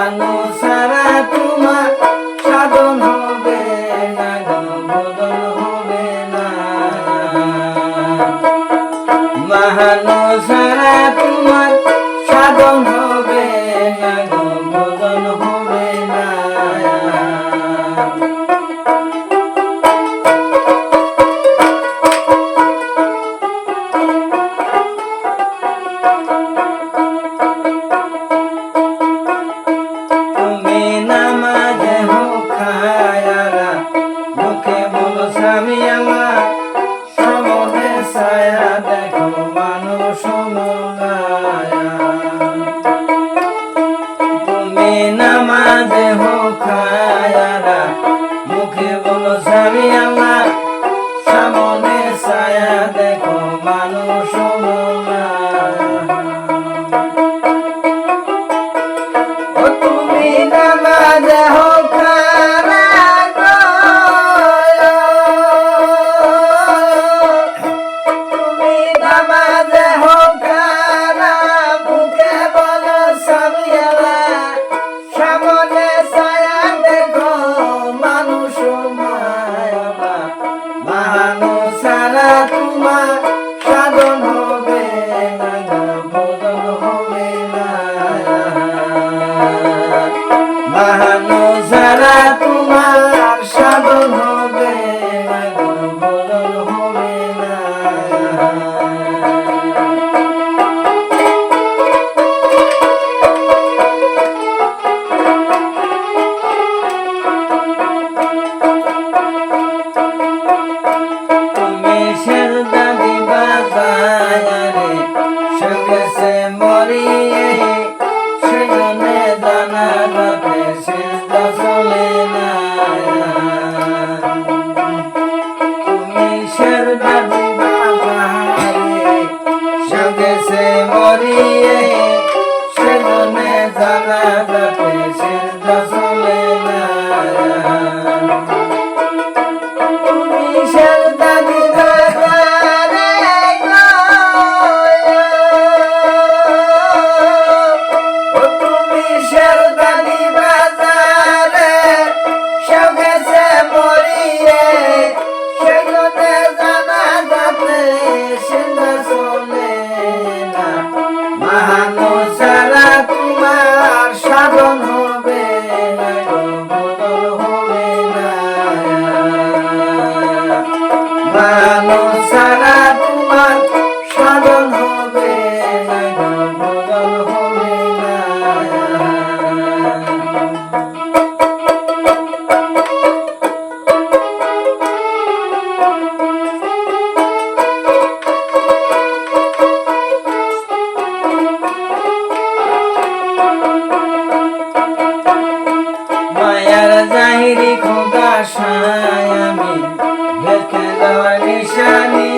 মহানো সারা তোমার সাধন হবে না গো, ভজন হবে না। মহানো সারা তোমার সাধন হবে না গো, ভজন হবে না। মুখে বলো স্বামী আমার, সমনে ছায়া দেখো মানুষ মোলায়া। তুমি নামাজে হো খায়ারা, মুখে বলো স্বামী আমার, সামনে ছায়া দেখো মানুষ মোলায়া। ও তুমি নামাজে হো মহানো সারা তোমার সাধন হবে না গো, ভজন হবে না। মহানো সারা তোমার সাধন হবে না গো, ভজন হবে না। সঙ্গে মরিয়ে সেজনে জানা যাবে সেজদা চলে না। তুমি সেজদা দিবা পাহাড়ে, সঙ্গে মরিয়ে সেজনে জানা যাবে সেজদা চলে না। তুমি সেজদা দিবা মহানো সারা তোমার সাধন হবে না গো, ভজন হবে না। মহানো সারা তোমার সাধন হবে না গো, ভজন হবে না। জাহিরি খোদা আমি ভেসে যাওয়ার নিশানি,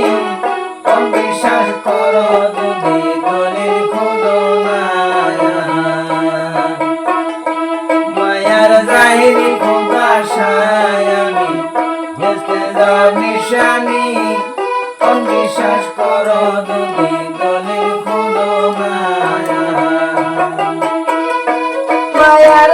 অবিশ্বাস করো যদি দলিল খোদো না। মায়ার জাহিরি খোদা আমি ভেসে যাওয়ার নিশানি, অবিশ্বাস করো যদি দলিল খোদো না। মায়ার